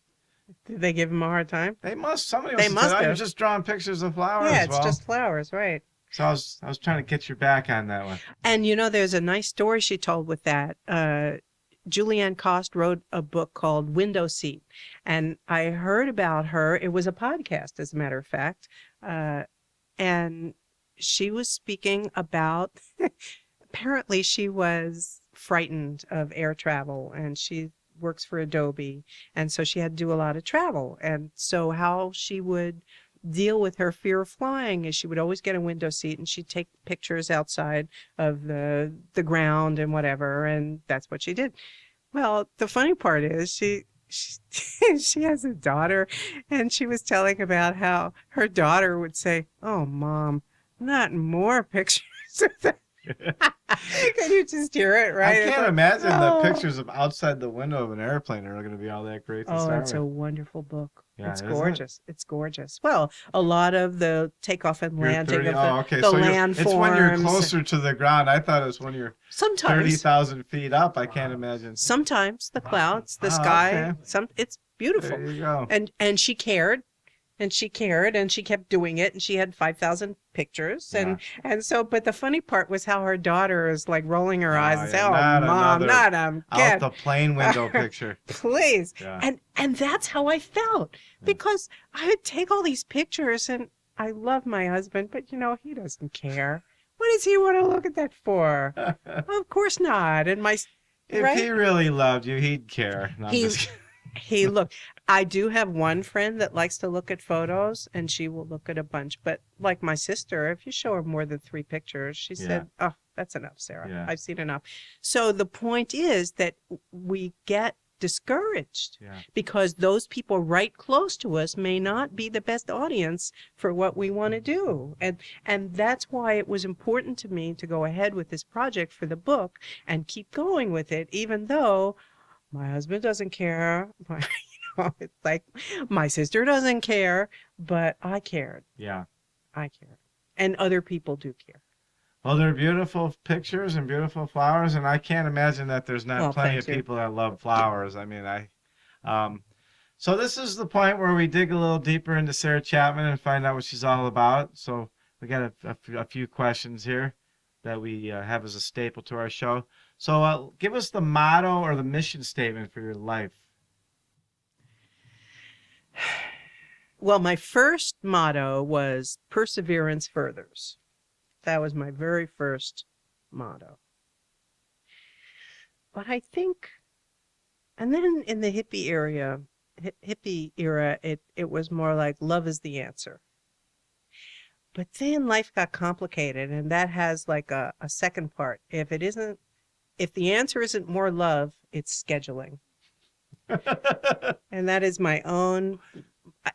Did they give him a hard time? Somebody They must have. You're just drawing pictures of flowers. Yeah, it's just flowers, right. So I was trying to get your back on that one. And there's a nice story she told with that. Julianne Cost wrote a book called Window Seat. And I heard about her. It was a podcast, as a matter of fact. And she was speaking about, apparently she was frightened of air travel, and she works for Adobe, and so she had to do a lot of travel. And so how she would deal with her fear of flying is she would always get a window seat, and she'd take pictures outside of the ground and whatever, and that's what she did. Well, the funny part is she has a daughter, and she was telling about how her daughter would say, "Oh, Mom, not more pictures of that." Can you just hear it, right? I can't imagine the pictures of outside the window of an airplane are going to be all that great to start it's with. a wonderful book. Yeah, it's isn't gorgeous. It's gorgeous. Well, a lot of the takeoff and landing of the landforms. It's when you're closer to the ground. I thought it was when you're 30,000 feet up. I can't imagine. Sometimes the clouds, the sky, okay. It's beautiful. There you go. And she cared. And she cared, and she kept doing it, and she had 5,000 pictures, and so. But the funny part was how her daughter is like rolling her eyes and saying, "Oh, Mom, not out the plane window picture, please." Yeah. And that's how I felt, because I would take all these pictures, and I love my husband, but he doesn't care. What does he want to look at that for? Of course not. And if he really loved you, he'd care. No, look, I do have one friend that likes to look at photos, and she will look at a bunch. But like my sister, if you show her more than 3 pictures, she said, "Oh, that's enough, Sarah. Yeah. I've seen enough." So the point is that we get discouraged because those people right close to us may not be the best audience for what we want to do. And that's why it was important to me to go ahead with this project for the book and keep going with it, even though my husband doesn't care. It's like my sister doesn't care, but I cared. Yeah. I cared. And other people do care. Well, they're beautiful pictures and beautiful flowers, and I can't imagine that there's not plenty of people that love flowers. I mean, so this is the point where we dig a little deeper into Sara Chapman and find out what she's all about. So we got a few questions here that we have as a staple to our show. So give us the motto or the mission statement for your life. Well, my first motto was perseverance furthers. That was my very first motto. But I think, and then in the hippie era, it was more like love is the answer. But then life got complicated, and that has like a second part. If the answer isn't more love, it's scheduling. And that is my own,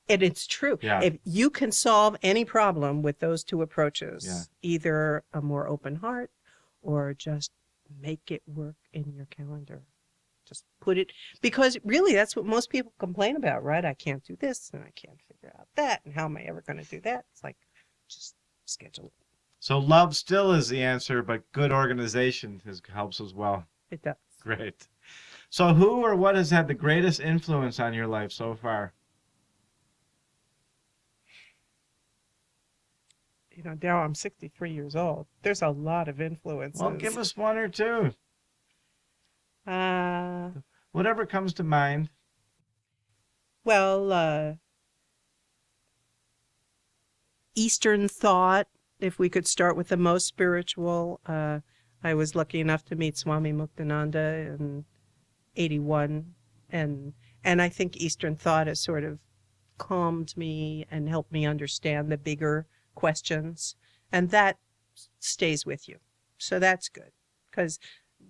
and it's true. Yeah. If you can solve any problem with those two approaches, Yeah. either a more open heart or just make it work in your calendar. Just put it, because really that's what most people complain about, right? I can't do this and I can't figure out that. And how am I ever going to do that? It's like, just schedule it. So love still is the answer, but good organization helps as well. It does. Great. So who or what has had the greatest influence on your life so far? You know, now I'm 63 years old. There's a lot of influences. Well, give us one or two. Whatever comes to mind. Well, Eastern thought, if we could start with the most spiritual. I was lucky enough to meet Swami Muktananda in 81. And I think Eastern thought has sort of calmed me and helped me understand the bigger questions. And that stays with you. So that's good. Because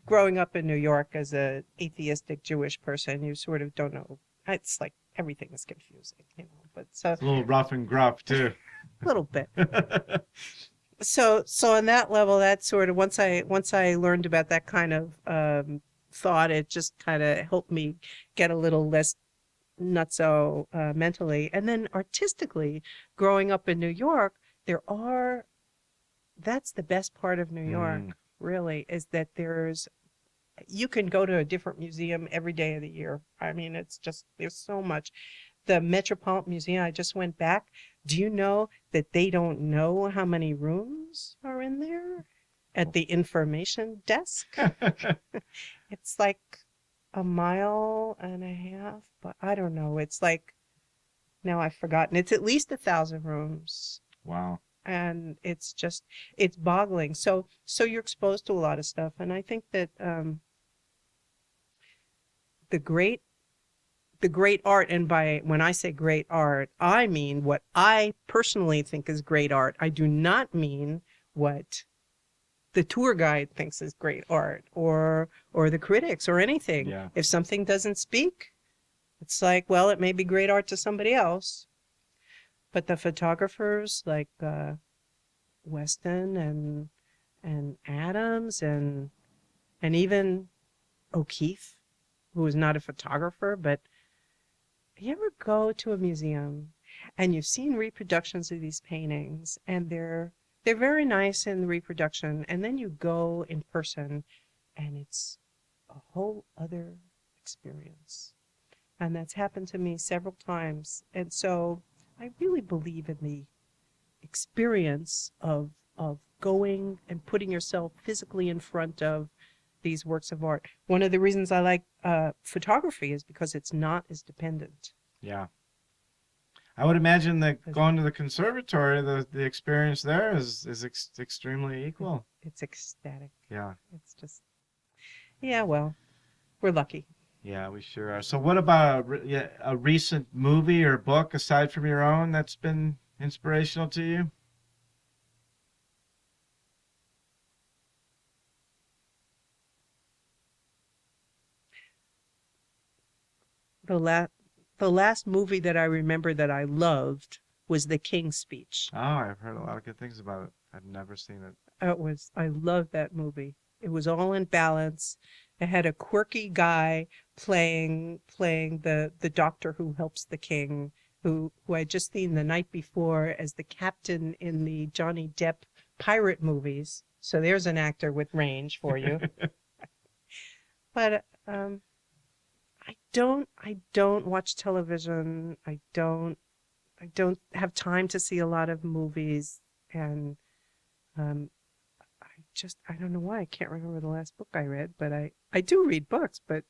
growing up in New York as an atheistic Jewish person, you sort of don't know. It's like everything is confusing, you know. But so It's a little rough and gruff too. a little bit. So on that level, that sort of once I learned about that kind of thought, it just kind of helped me get a little less nutso mentally. And then artistically, growing up in New York, that's the best part of New York. Really, is that you can go to a different museum every day of the year. I mean, it's just, there's so much. The Metropolitan Museum, I just went back. Do you know that they don't know how many rooms are in there at the information desk? It's like a mile and a half, but I don't know. It's like, now I've forgotten. It's at least 1,000 rooms. Wow. And it's boggling. So you're exposed to a lot of stuff. And I think that the great art, and when I say great art, I mean what I personally think is great art. I do not mean what the tour guide thinks is great art, or the critics, or anything. Yeah. If something doesn't speak, it's like, well, it may be great art to somebody else. But the photographers like Weston and Adams and even O'Keeffe, who is not a photographer, but you ever go to a museum and you've seen reproductions of these paintings, and they're very nice in the reproduction, and then you go in person and it's a whole other experience. And that's happened to me several times. And so I really believe in the experience of going and putting yourself physically in front of these works of art. One of the reasons I like photography is because it's not as dependent. Yeah. I would imagine that going to the conservatory, the experience there is extremely equal. It's ecstatic. Yeah. It's just, yeah, well, we're lucky. Yeah, we sure are. So what about a recent movie or book aside from your own that's been inspirational to you? The last movie that I remember that I loved was The King's Speech. Oh, I've heard a lot of good things about it. I've never seen it. I loved that movie. It was all in balance. It had a quirky guy playing the doctor who helps the king, who I'd just seen the night before as the captain in the Johnny Depp pirate movies. So there's an actor with range for you. But I don't watch television. I don't have time to see a lot of movies, and I don't know why I can't remember the last book I read, but I do read books. But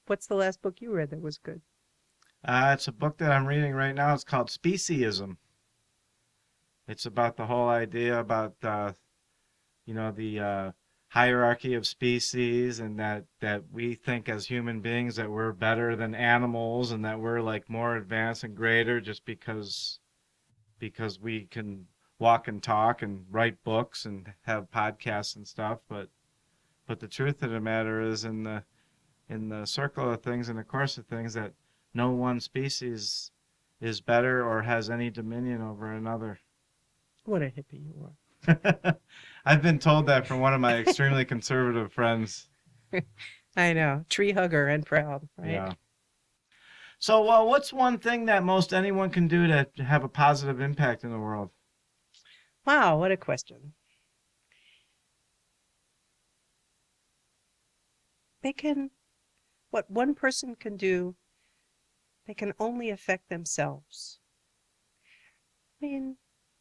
what's the last book you read that was good? It's a book that I'm reading right now. It's called Speciesism. It's about the whole idea about the hierarchy of species, and that we think as human beings that we're better than animals and that we're like more advanced and greater just because we can walk and talk and write books and have podcasts and stuff. But the truth of the matter is, in the circle of things, in the course of things, that no one species is better or has any dominion over another. What a hippie you are. I've been told that from one of my extremely conservative friends. I know. Tree hugger and proud, right? Yeah. So, what's one thing that most anyone can do to have a positive impact in the world? Wow, what a question. What one person can do, they can only affect themselves. I mean,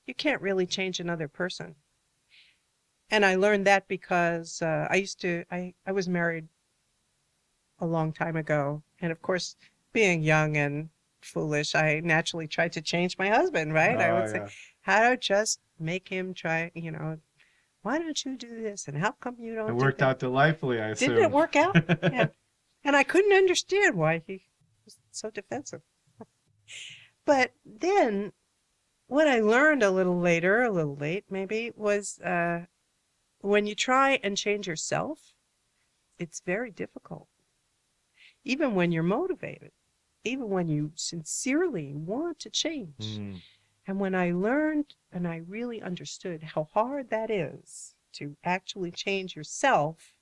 you can't really change another person. And I learned that because I was married a long time ago. And of course, being young and foolish, I naturally tried to change my husband, right? I would say, how to just make him try, why don't you do this? And how come you don't do that? It worked out delightfully, I assume. Didn't it work out? Yeah. And I couldn't understand why he was so defensive. But then what I learned a little late maybe, was when you try and change yourself, it's very difficult. Even when you're motivated, even when you sincerely want to change. Mm. And when I learned and I really understood how hard that is to actually change yourself,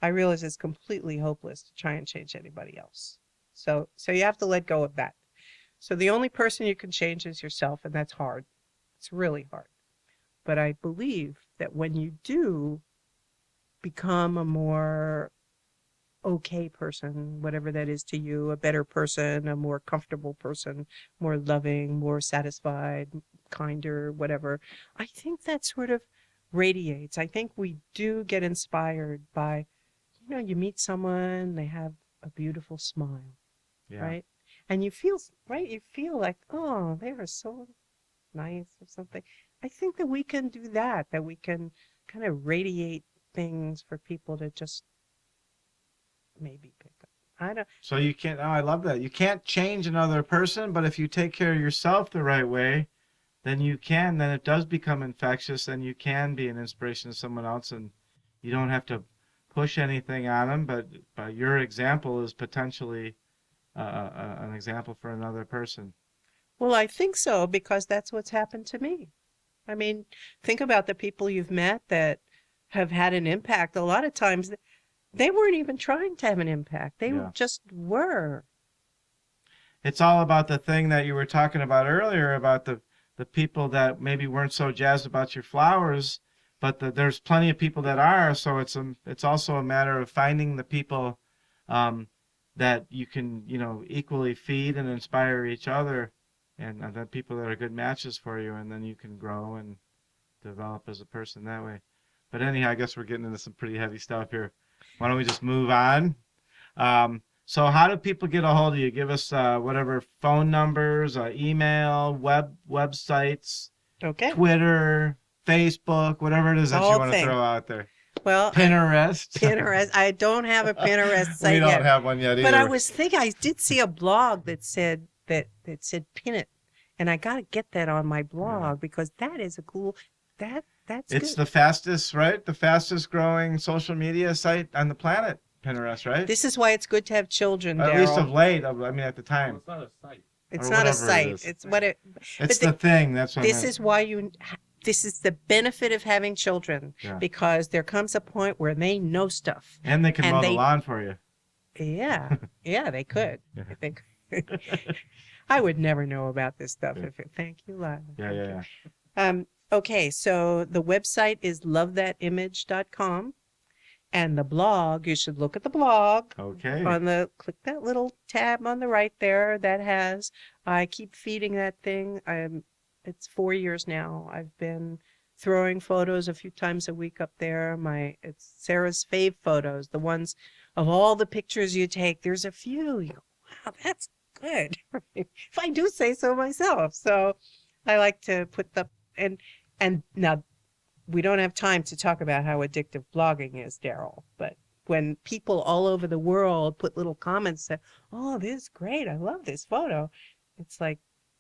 I realized it's completely hopeless to try and change anybody else. So you have to let go of that. So the only person you can change is yourself, and that's hard. It's really hard. But I believe that when you do become a more okay person, whatever that is to you, a better person, a more comfortable person, more loving, more satisfied, kinder, whatever, I think that sort of radiates. I think we do get inspired by, you meet someone, they have a beautiful smile, right? And you feel, right? You feel like, oh, they are so nice or something. I think that we can do that we can kind of radiate things for people to just maybe pick up. So you can't, I love that. You can't change another person, but if you take care of yourself the right way, then it does become infectious, and you can be an inspiration to someone else, and you don't have to push anything on them, but your example is potentially an example for another person. Well, I think so, because that's what's happened to me. I mean, think about the people you've met that have had an impact. A lot of times they weren't even trying to have an impact. They just were. It's all about the thing that you were talking about earlier, about the people that maybe weren't so jazzed about your flowers, but there's plenty of people that are. So it's also a matter of finding the people that you can, equally feed and inspire each other, and the people that are good matches for you, and then you can grow and develop as a person that way. But anyhow, I guess we're getting into some pretty heavy stuff here. Why don't we just move on? So how do people get a hold of you? Give us whatever phone numbers, email, websites, okay, Twitter, Facebook, whatever it is that you want to throw out there. Well, Pinterest. I don't have a Pinterest site We don't yet. have one yet either. But I was thinking, I did see a blog that said pin it, and I got to get that on my blog because that is a cool. That's it's good. the fastest, right? The fastest growing social media site on the planet, Pinterest, right? This is why it's good to have children. At Darryl. least of late. I mean, at the time. Well, it's not a site. It's not a site. It's what it. It's the thing. That's what. This is why you. This is the benefit of having children, because there comes a point where they know stuff. And they can mow the lawn for you. Yeah, they could. I would never know about this stuff. Thank you, Lila. Yeah. Okay, so the website is lovethatimage.com, and the blog, you should look at the blog. Okay. Click that little tab on the right there that has, I keep feeding that thing. It's 4 years now. I've been throwing photos a few times a week up there. It's Sarah's fave photos, the ones of all the pictures you take. There's a few. You go, wow, good. If I do say so myself. So I like to put and now we don't have time to talk about how addictive blogging is, Daryl, but when people all over the world put little comments that, oh, this is great, I love this photo, it's like,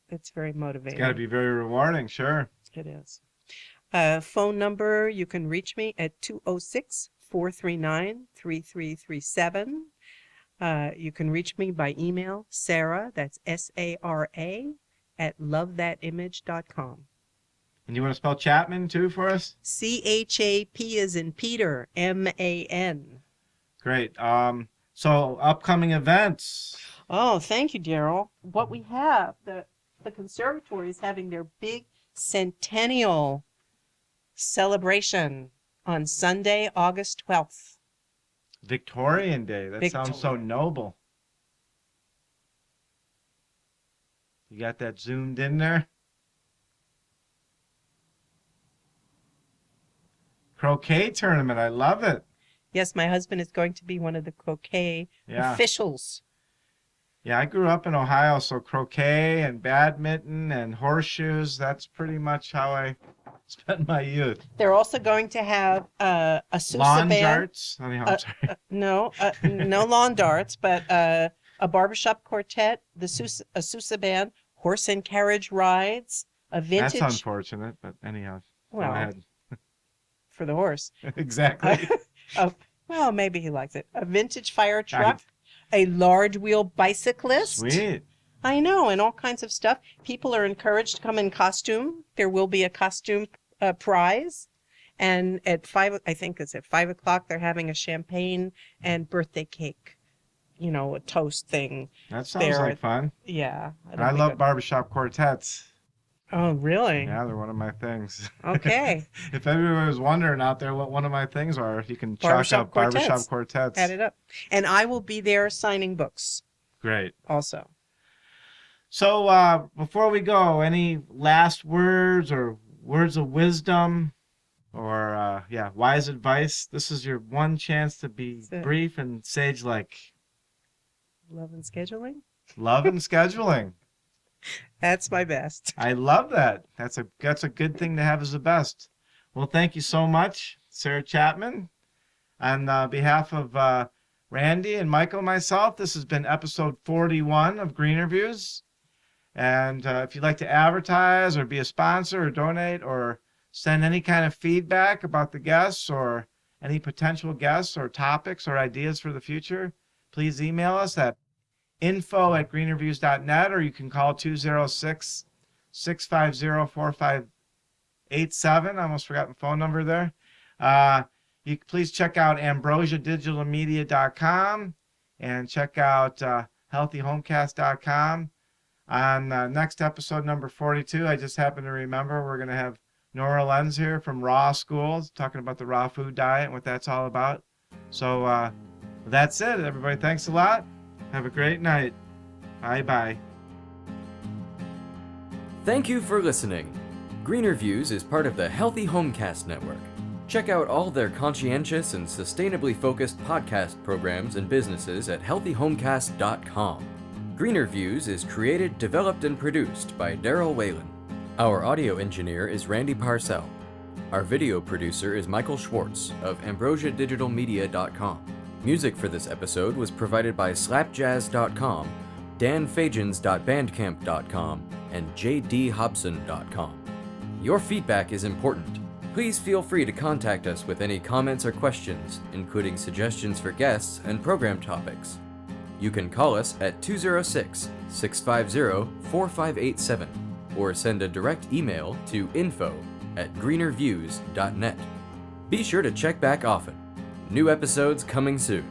it's very motivating. It's got to be very rewarding, sure. It is. Phone number, you can reach me at 206-439-3337. You can reach me by email, Sara, that's S-A-R-A, at lovethatimage.com. And you want to spell Chapman too for us? C-H-A-P as in Peter, M-A-N. Great. So upcoming events. Oh, thank you, Daryl. What we have, the conservatory is having their big centennial celebration on Sunday, August 12th. Victorian Day. That sounds so noble. You got that zoomed in there? Croquet tournament. I love it. Yes, my husband is going to be one of the croquet officials. Yeah, I grew up in Ohio, so croquet and badminton and horseshoes, that's pretty much how I spent my youth. They're also going to have a Sousa lawn band. darts? I mean, I'm sorry. No lawn darts, but a barbershop quartet, a Sousa band, horse and carriage rides, a vintage... That's unfortunate, but anyhow, go Well, ahead. for the horse. Exactly. Well, maybe he likes it. A vintage fire truck, a large wheel bicyclist. Sweet. I know, and all kinds of stuff. People are encouraged to come in costume. There will be a costume prize. And at 5, I think it's at 5 o'clock, they're having a champagne and birthday cake, a toast thing. That sounds like fun. Yeah. I love barbershop quartets. Oh, really? Yeah, they're one of my things. Okay. If everyone was wondering out there what one of my things are, you can chalk up barbershop quartets. Add it up. And I will be there signing books. Great. Also. So before we go, any last words or words of wisdom or, wise advice? This is your one chance to be brief and sage-like. Love and scheduling? Love and scheduling. That's my best. I love that. That's a good thing to have as the best. Well, thank you so much, Sara Chapman. On behalf of Randy and Michael and myself, this has been episode 41 of GreenerViews. And if you'd like to advertise or be a sponsor or donate or send any kind of feedback about the guests or any potential guests or topics or ideas for the future, please email us at info@greenerviews.net, or you can call 206-650-4587. I almost forgot the phone number there. You please check out ambrosiadigitalmedia.com and check out healthyhomecast.com. On next episode, number 42, I just happened to remember we're going to have Nora Lenz here from Raw Schools, talking about the raw food diet and what that's all about. So that's it, everybody. Thanks a lot. Have a great night. Bye-bye. Thank you for listening. GreenerViews is part of the Healthy Homecast Network. Check out all their conscientious and sustainably focused podcast programs and businesses at healthyhomecast.com. GreenerViews is created, developed, and produced by Daryl Whalen. Our audio engineer is Randy Parcel. Our video producer is Michael Schwartz of ambrosiadigitalmedia.com. Music for this episode was provided by slapjazz.com, danfajans.bandcamp.com, and jdhobson.com. Your feedback is important. Please feel free to contact us with any comments or questions, including suggestions for guests and program topics. You can call us at 206-650-4587 or send a direct email to info@greenerviews.net. Be sure to check back often. New episodes coming soon.